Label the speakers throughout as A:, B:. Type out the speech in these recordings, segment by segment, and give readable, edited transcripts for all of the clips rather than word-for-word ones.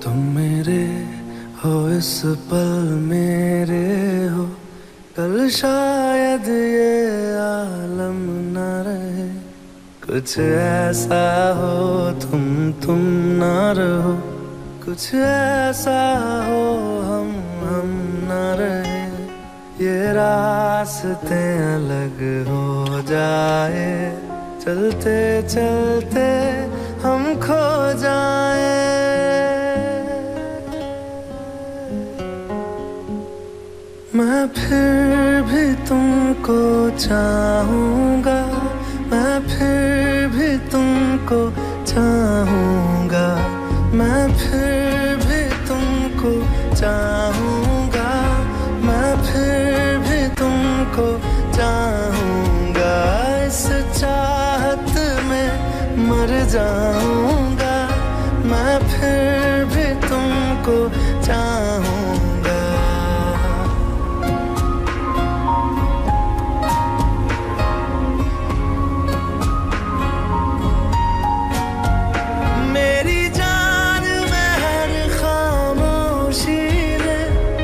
A: तुम मेरे हो इस पल मेरे हो, कल शायद ये आलम न रहे। कुछ ऐसा हो तुम ना रहो, कुछ ऐसा हो हम न रहे। ये रास्ते अलग हो जाए, चलते चलते हम खो जाए। मैं फिर भी तुमको चाहूँगा, मैं फिर भी तुमको चाहूँगा, मैं फिर भी तुमको चाहूँगा, मैं फिर भी तुमको चाहूँगा। इस चाहत में मर जाऊँगा, मैं फिर भी तुमको चाहूँगा।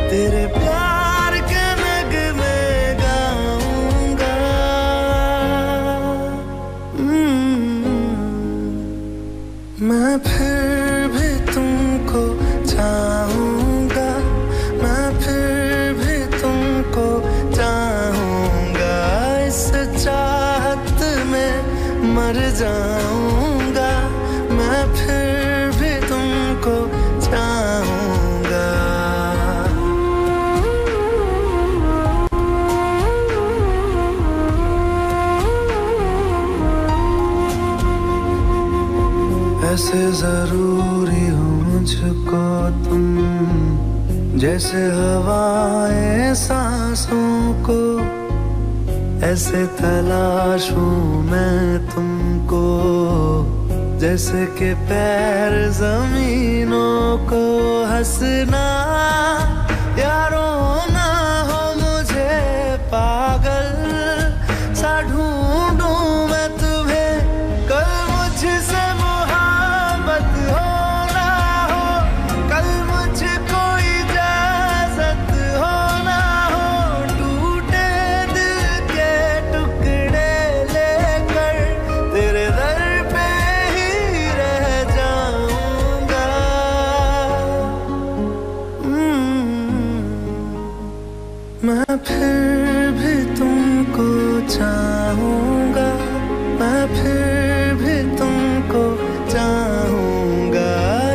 A: तेरे प्यार के नगमे गाऊंगा। मैं फिर भी तुमको चाहूँगा, मैं फिर भी तुमको चाहूँगा। इस चाहत में मर जाऊँगा, मैं फिर भी तुमको चाहूँगा। ऐसे जरूरी हो मुझको तुम, जैसे हवाएं सांसों को। ऐसे तलाशूं मैं तुमको, जैसे कि पैर जमीनों को। हंसना या रोना हो मुझे पागल सा ढूंढूं मैं तुम्हें। कल मुझसे मैं फिर भी तुमको चाहूँगा, मैं फिर भी तुमको चाहूँगा।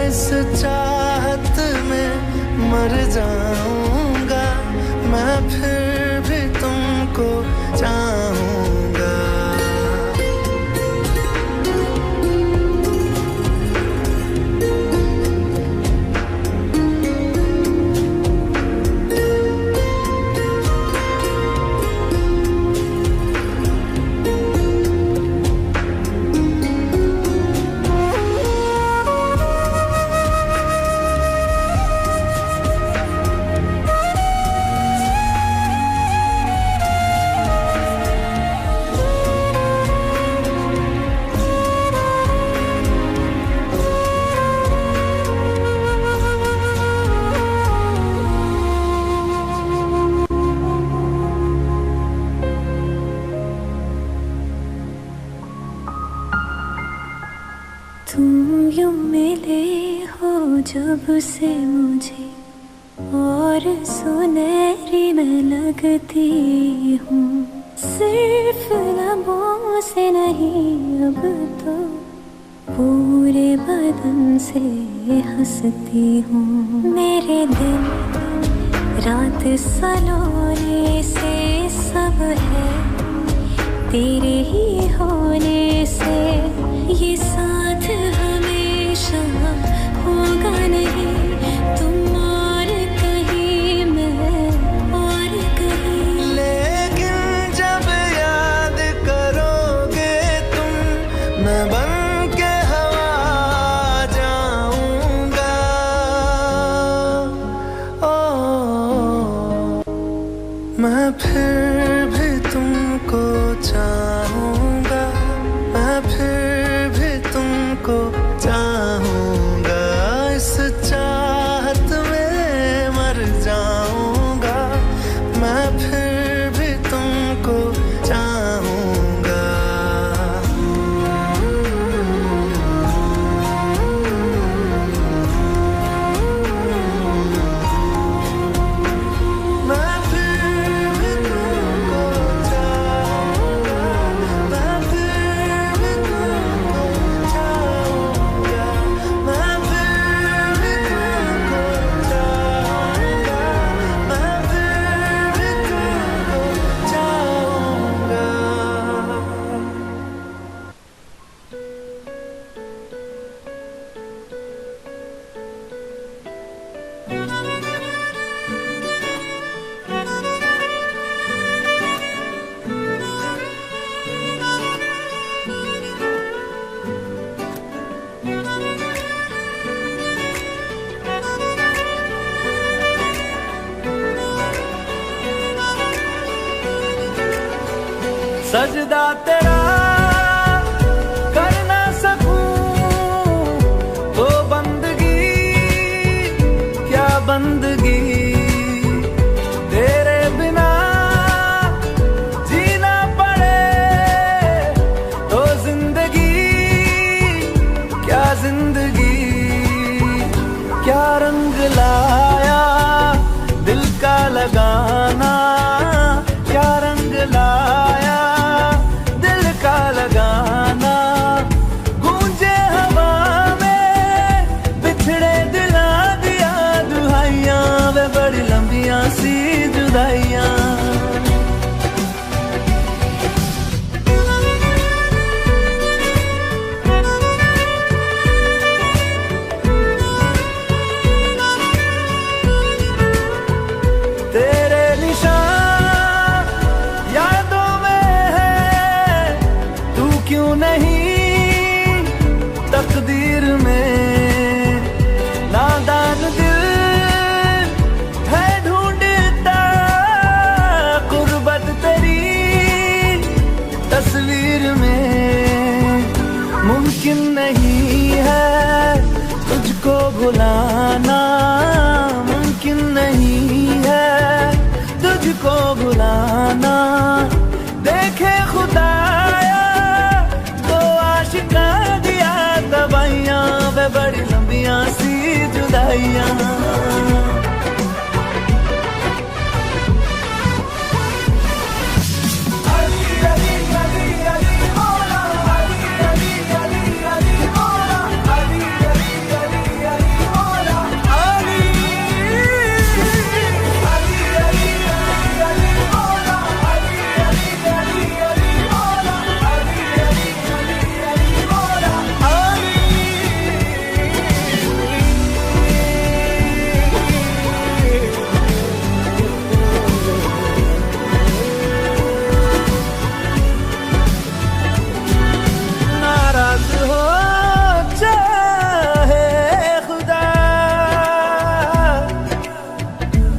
A: इस चाहत में मर जाऊँगा, मैं फिर भी तुमको चाहूँगा।
B: तुम यूं मिले हो जब से मुझे, और सुनहरी मैं लगती हूँ। सिर्फ लबों से नहीं अब तो पूरे बदन से हंसती हूँ। मेरे दिल रात सलोने से सब है तेरे ही होने से। ये साथ हमेशा होगा नहीं, तुम और कहीं मैं और कहीं।
A: लेकिन जब याद करोगे तुम, मैं बन के हवा जाऊंगा। ओ मैं फिर भी तुमको चाहूँगा, सजदा तेरा कर ना सकूं तो बंदगी क्या बंदगी, तेरे बिना जीना पड़े तो जिंदगी क्या जिंदगी। क्या रंग लाया दिल का लगाना, क्या रंग लाया दिल का लगाना। गूंजे हवा में बिछड़े दिला दिया दुहाइयां, वे बड़ी लंबियां सी जुदाइयां। तेरे निशान यादों में है, तू क्यों नहीं तकदीर में। नादान दिल है ढूंढता गुर्बत तेरी तस्वीर में। मुमकिन नहीं है तुझको भुलाना, मुमकिन नहीं है तुझको भुलाना। देखे खुदाया तो आशिका दिया दवाइयां, वे बड़ी लंबियां सी जुदाइयां।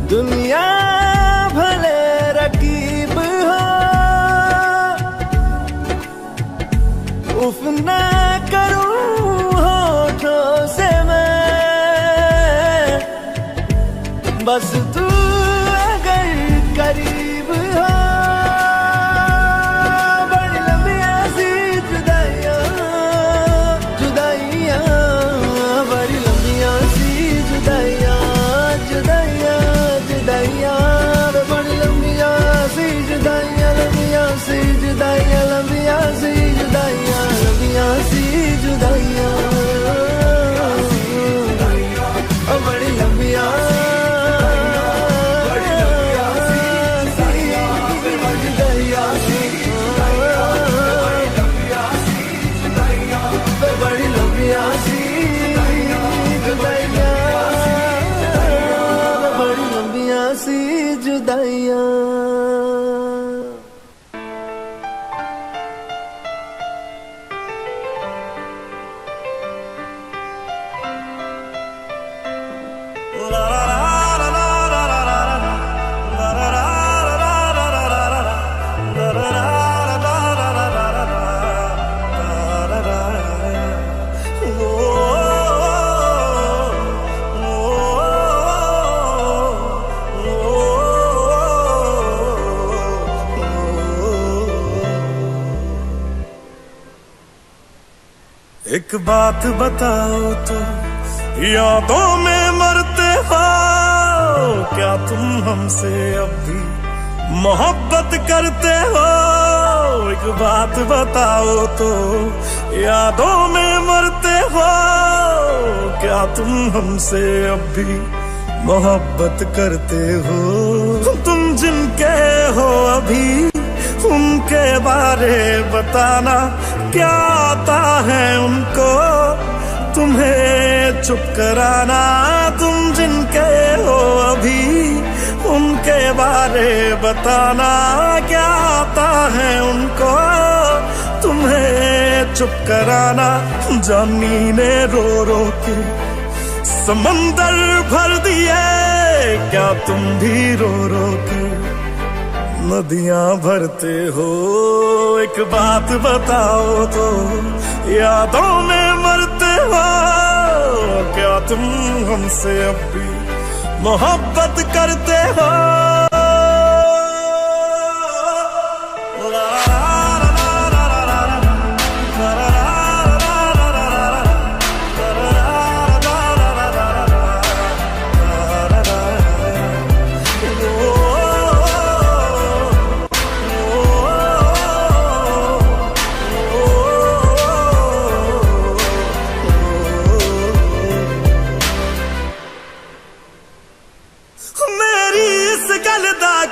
A: दुनिया भले रकीब हो, उफ ना करूं होठों से मैं, बस तू अगर करीब हो। बड़ी लंबियां सी जुदाइयां जुदाइयां, बड़ी लंबियां सी जुदाइयां जुदाइयां जुदाइयां, बड़ी लंबियां सी जुदाइयां, लंबियां सी जुदाइयां, लंबियां सी जुदाइयां, लंबियां सी जुदाइयां, बड़ी लंबियां बड़ी लंबियां सी जुदाइयां, बड़ी लंबियां सी जुदाइयां।
C: एक बात बताओ तो यादों में मरते हो क्या तुम हमसे अब भी मोहब्बत करते हो? एक बात बताओ तो यादों में मरते हो क्या तुम हमसे अब भी मोहब्बत करते हो? तुम जिनके हो अभी उनके बारे बताना, क्या आता है उनको तुम्हें चुप कराना? तुम जिनके हो अभी उनके बारे बताना, क्या आता है उनको तुम्हें चुप कराना? जानी ने रो रो के समंदर भर दिए, क्या तुम भी रो रो के नदियां भरते हो। एक बात बताओ तो, यादों में मरते हो क्या तुम हमसे अब भी मोहब्बत करते हो?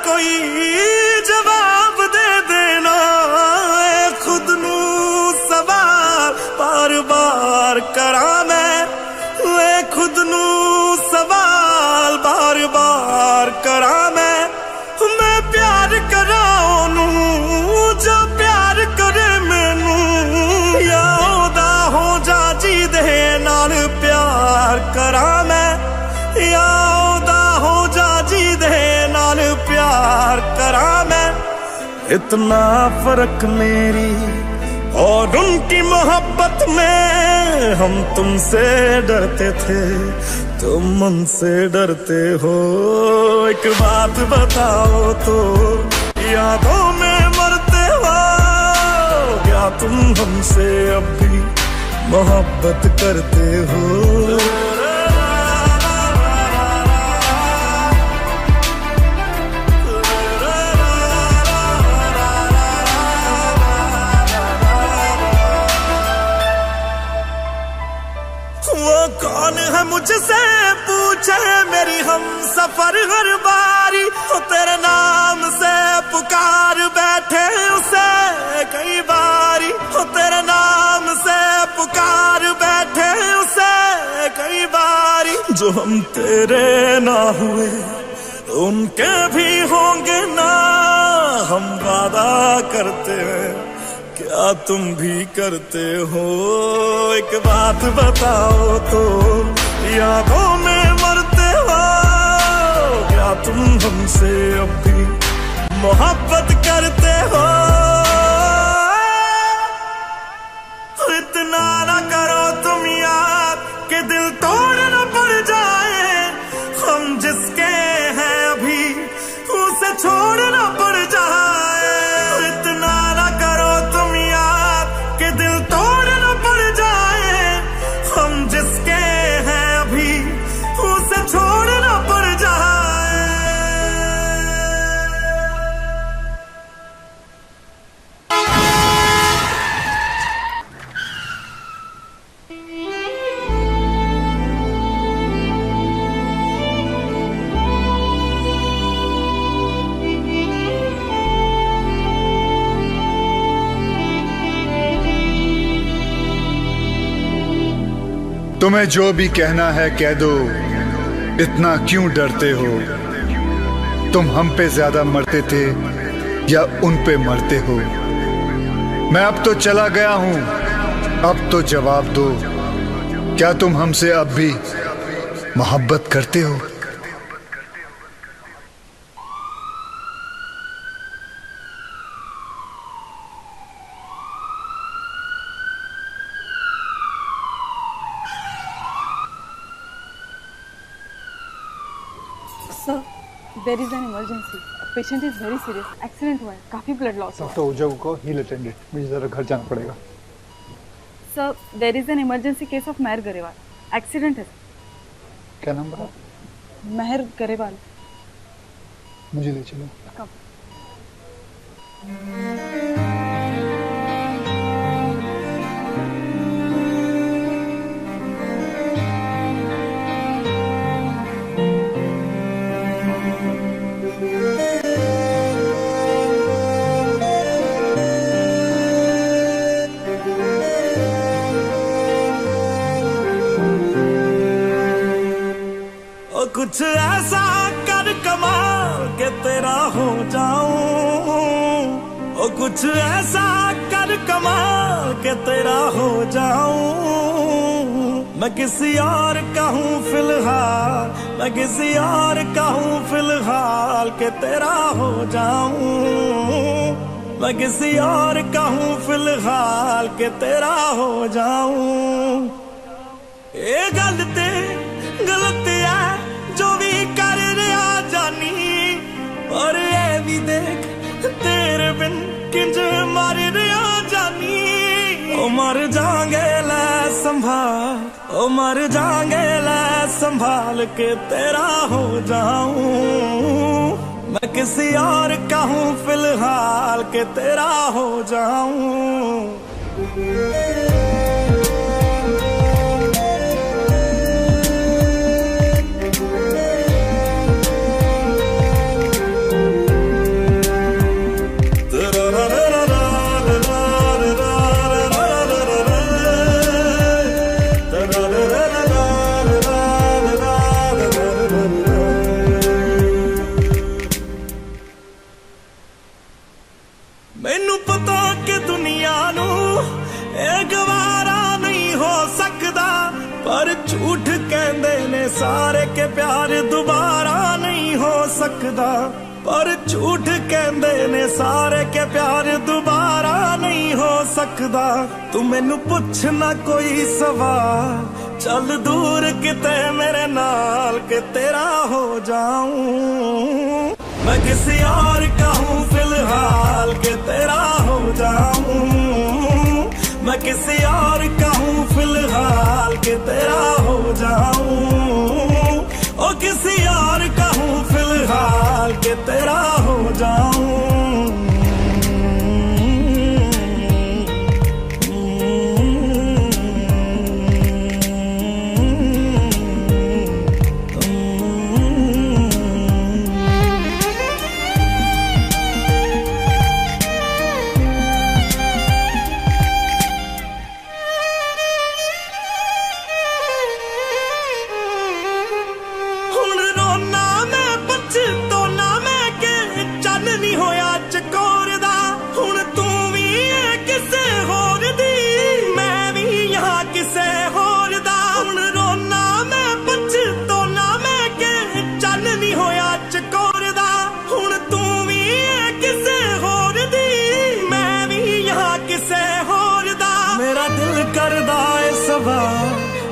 C: कोई जवाब दे देना, खुद नू सवाल बार बार करा मैं खुद नू सवाल बार बार करा मैं प्यार करा नू जो प्यार करे मैनू, या ओदा हो जा जी दे नाल प्यार करा मैं, या ओदा हो जा जी दे नाल प्यार करा मैं। इतना फर्क मेरी और उनकी मोहब्बत में, हम तुमसे डरते थे तुम उनसे डरते हो। एक बात बताओ तो, यादों में मरते हो क्या तुम हमसे अब भी मोहब्बत करते हो? कौन है मुझसे पूछे मेरी हम सफर हर बारी, हो तेरे नाम से पुकार बैठे उसे कई बारी, हो तेरे नाम से पुकार बैठे उसे कई बारी। जो हम तेरे ना हुए उनके भी होंगे ना, हम वादा करते हैं क्या तुम भी करते हो? एक बात बताओ तो, यादों में मरते हो क्या तुम हमसे अब भी मोहब्बत करते हो? इतना ना करो तुम याद कि दिल तोड़ न पड़ जाए, हम जिसके हैं अभी उसे छोड़ न पड़ जाए। इतना ना करो तुम याद कि दिल तोड़ न पड़ जाए, हम जिसके हैं अभी उसे छोड़ न पड़ जाए।
D: तुम्हें जो भी कहना है कह दो, इतना क्यों डरते हो? तुम हम पे ज्यादा मरते थे या उन पे मरते हो? मैं अब तो चला गया हूं, अब तो जवाब दो, क्या तुम हमसे अब भी मोहब्बत करते हो?
E: Sir, there is an emergency. Patient is very serious. Accident हुआ है, काफी blood loss हुआ है.
D: डॉक्टर ओझा को हील अटेंडेड, मुझे जरा घर जाना पड़ेगा.
E: Sir, there is an emergency case of Mehar Grewal. Accident है.
D: क्या नाम बता?
E: मेहर गरेवाल.
D: मुझे ले चलो.
E: कब?
C: कुछ ऐसा कर कमाल के तेरा हो जाऊं, ओ कुछ ऐसा कर कमाल के तेरा हो जाऊं। मैं किसी और का हूँ फिलहाल, मैं किसी और का हूँ फिलहाल के तेरा हो जाऊं। मैं किसी और का हूँ फिलहाल के तेरा हो जाऊं। ये गलत है जो भी कर रहा जानी, और ये भी देख तेरे बिन किंज मर रहा जानी। ओ मर जाएंगे ले संभाल, ओ मर जाएंगे ले संभाल के तेरा हो जाऊं। मैं किसी और का हूँ फिलहाल के तेरा हो जाऊं। मैनू पता कि दुनिया नू एक गवारा नहीं हो सकता, पर झूठ कहंदे ने सारे के प्यार दोबारा नहीं हो सकता। पर झूठ कहंदे ने सारे के प्यार दोबारा नहीं हो सकता। तू मैनू पुछ ना कोई सवाल, चल दूर किते मेरे नाल के तेरा हो जाऊं। मैं किसी और का हूँ फिलहाल के तेरा हो जाऊं। मैं किसी और का हूँ फिलहाल के तेरा हो जाऊं। ओ किसी और का हूँ फिलहाल के तेरा हो जाऊं।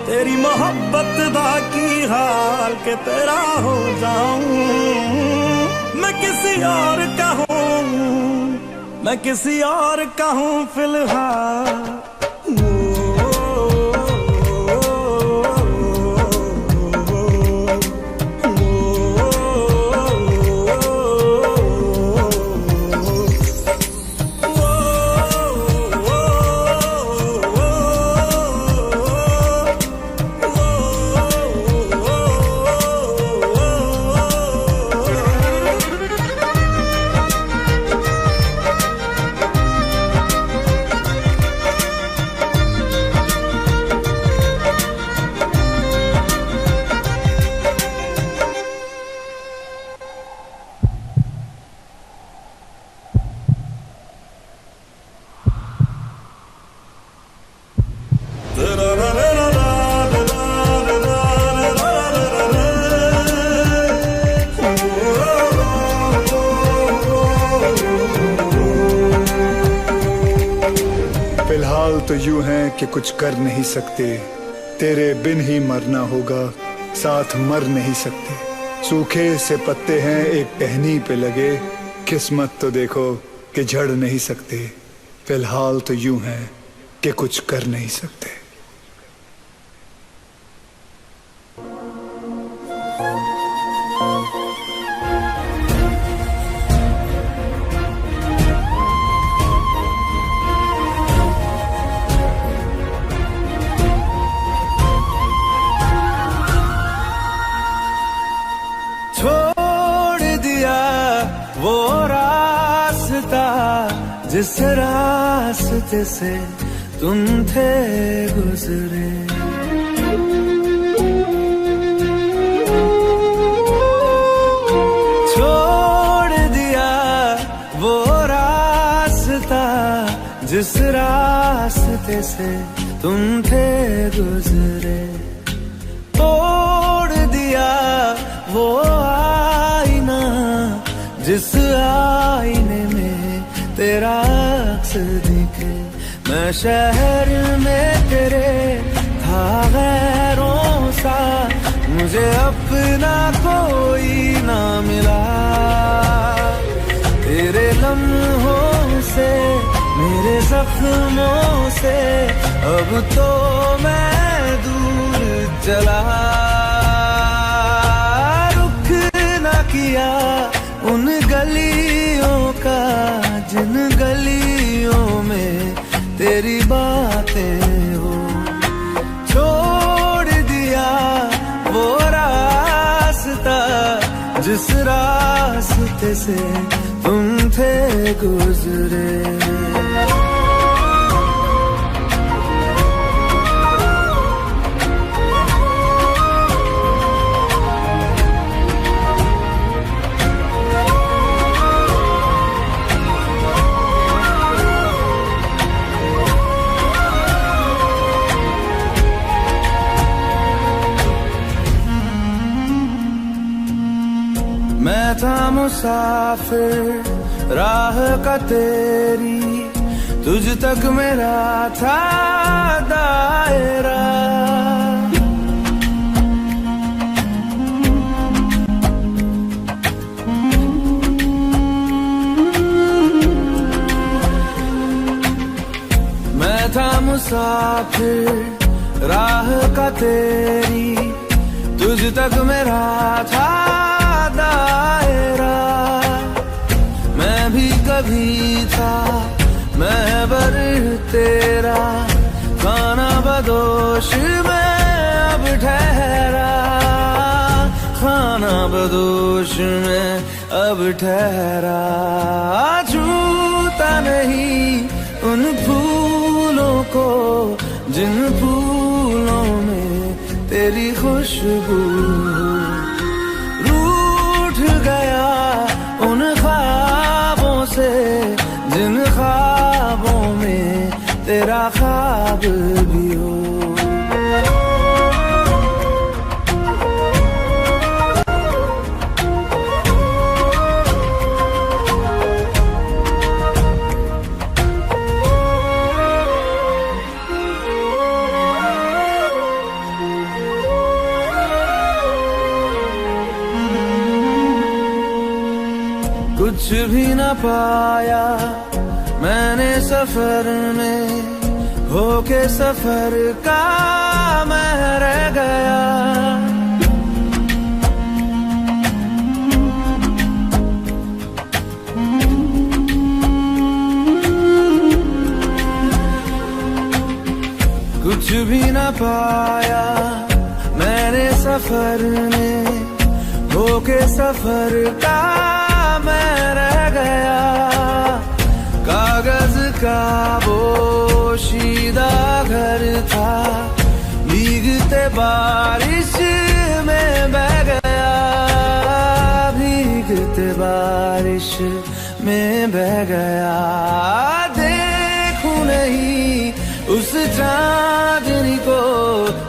C: तेरी मोहब्बत दा की हाल के तेरा हो जाऊं। मैं किसी और का हूँ, मैं किसी और का हूँ फिलहाल।
D: फिलहाल तो यूं है कि कुछ कर नहीं सकते, तेरे बिन ही मरना होगा, साथ मर नहीं सकते। सूखे से पत्ते हैं एक टहनी पे लगे, किस्मत तो देखो कि झड़ नहीं सकते। फिलहाल तो यूं है कि कुछ कर नहीं सकते।
A: वो रास्ता जिस रास्ते से तुम थे गुजरे, छोड़ दिया वो रास्ता जिस रास्ते से तुम थे गुजरे। वो आईना जिस आईने में तेरा अक्स दिखे। मैं शहर में तेरे था गैरों सा, मुझे अपना कोई ना मिला। तेरे लम्हों से मेरे जख्मों से अब तो मैं दूर चला। रुख ना किया उन गलियों का जिन गलियों में तेरी बातें हो। छोड़ दिया वो रास्ता जिस रास्ते से तुम थे गुजरे। मैं था मुसाफिर राह का तेरी, तुझ तक मेरा था दायरा। मैं था मुसाफिर राह का तेरी, तुझ तक मेरा था दायरा। मैं भी कभी था महबर तेरा, खाना बदोश में अब ठहरा। खाना बदोश में अब ठहरा। छूता नहीं उन फूलों को जिन फूलों में तेरी खुशबू। गया उन ख्वाबों से जिन ख्वाबों में तेरा ख्वाब भी हो। कुछ भी न पाया मैंने सफर में, होके सफर का मैं रह गया। कुछ भी न पाया मैंने सफर में, होके सफर का मैं रह गया। कागज का बोशीदा घर था, भीगते बारिश में बह गया। भीगते बारिश में बह गया। देखूं नहीं उस चांदनी को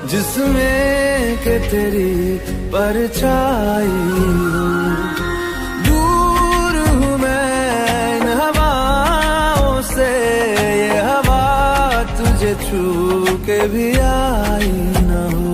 A: जिसमें के तेरी परछाई हो। ये हवा तुझे छू के भी आई न हो।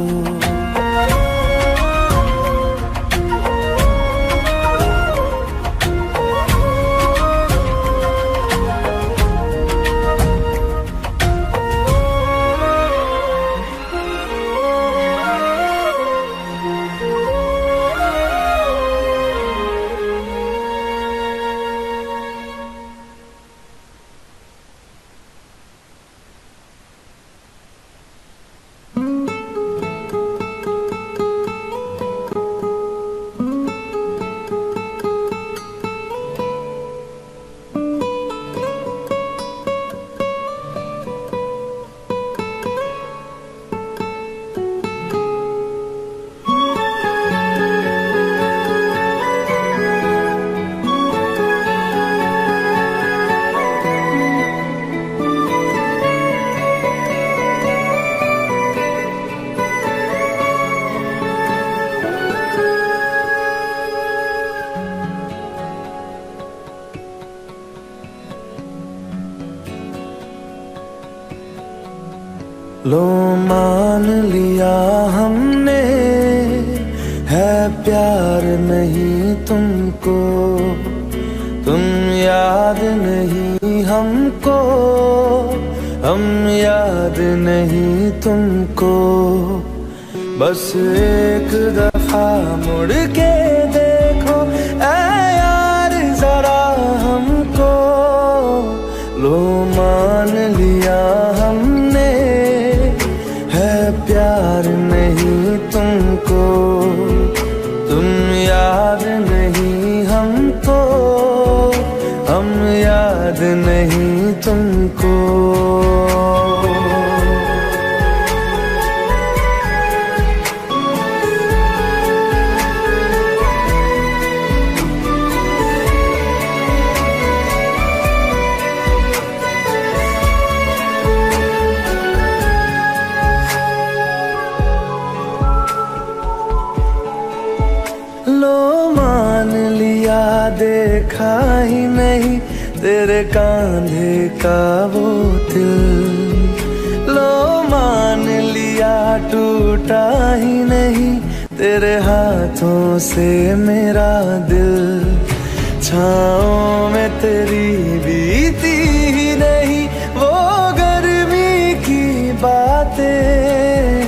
A: लो मान लिया हमने है प्यार नहीं तुमको, तुम याद नहीं हमको, हम याद नहीं तुमको। बस एक दफा मुड़ के देखो ऐ यार जरा हमको। लो मान लिया हमने है प्यार नहीं तुमको, तुम याद नहीं हमको, हम याद नहीं तुमको। देखा ही नहीं तेरे कांधे का वो दिल। लो मान लिया टूटा ही नहीं तेरे हाथों से मेरा दिल। छाँव में तेरी बीती ही नहीं वो गर्मी की बातें,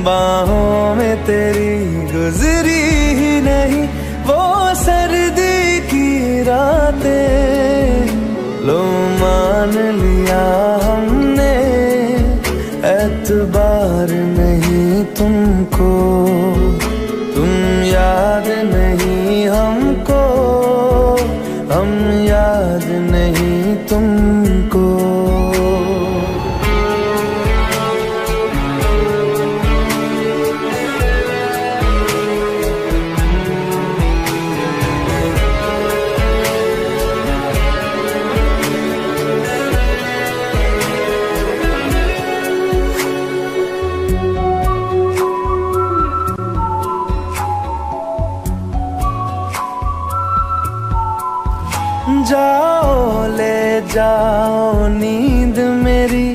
A: बाहों में तेरी गुजरी ही नहीं वो सर्दी रातें। लो मान लिया हमने एतबार नहीं तुमको, तुम याद नहीं हमको, हम याद नहीं तुमको। जाओ ले जाओ नींद मेरी,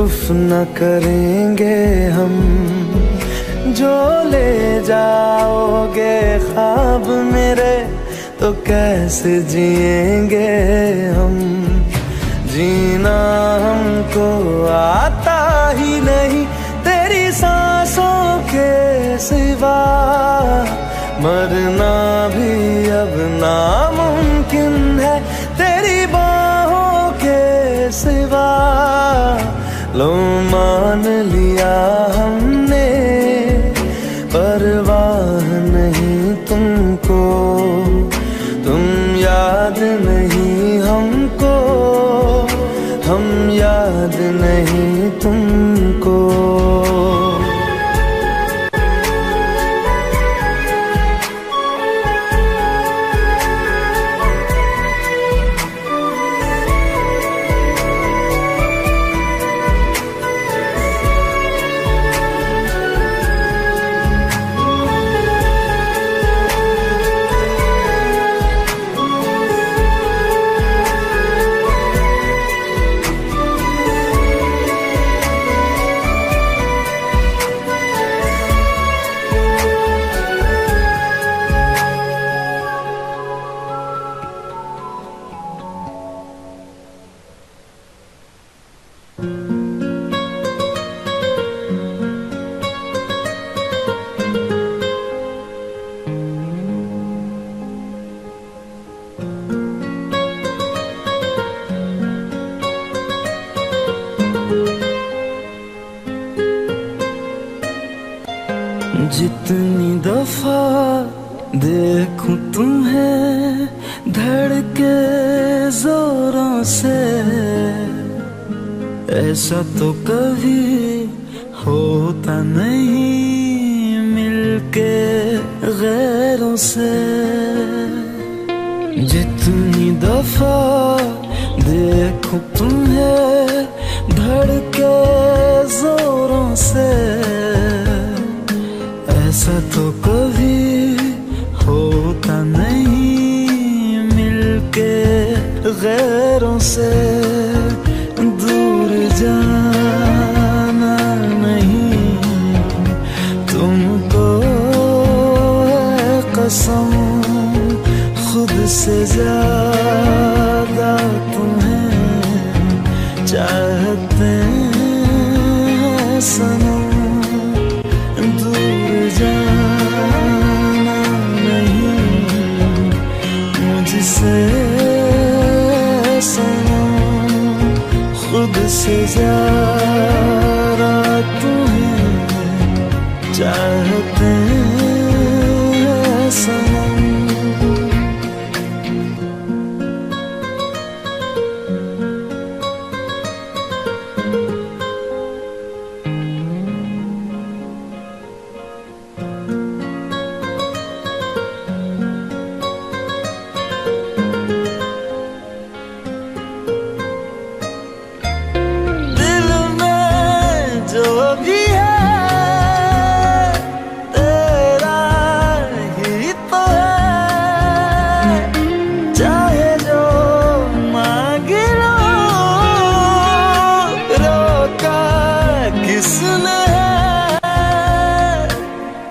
A: उफ न करेंगे हम। जो ले जाओगे ख्वाब मेरे तो कैसे जिएंगे हम। जीना हमको आता ही नहीं तेरी सांसों के सिवा, मरना भी अब नामुमकिन है तेरी बाहों के सिवा। लो मान लिया हमने परवाह नहीं तुमको, तुम याद नहीं हमको, हम याद नहीं तुमको। जितनी दफा देखूं तुम्हें धड़के जोरों से, ऐसा तो कभी होता नहीं मिलके गैरों से। जितनी दफा देखूं तुम्हें धड़के जोरों से, ऐसा तो कभी होता नहीं मिलके गैरों से। दूर जाना कसम खुद से ज्यादा तुम्हें चाहते हैं सनम। दूर जाना नहीं मुझसे सनम, खुद से ज्यादा तुम्हें चाहते हैं सनम।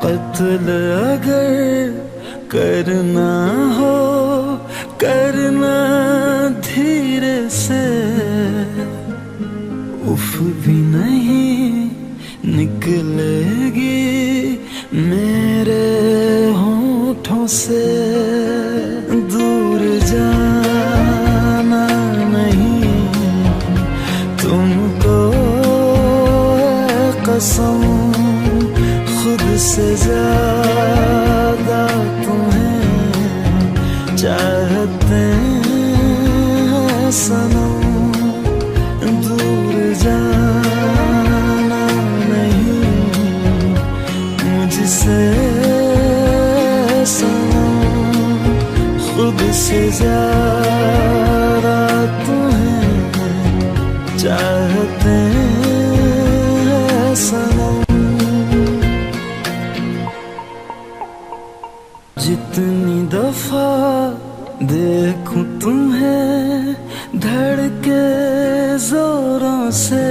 A: कत्ल अगर करना हो करना धीरे से, उफ भी नहीं निकलेगी मेरे होठों से। दूर जाना नहीं तुमको कसम, खुद से ज्यादा तुम्हें चाहते हैं सनम। दूर जाना नहीं मुझसे सनम, खुद से ज्यादा तुम्हें चाहते हैं सनम। जितनी दफा देखूं तुम्हें धड़के जोरों से,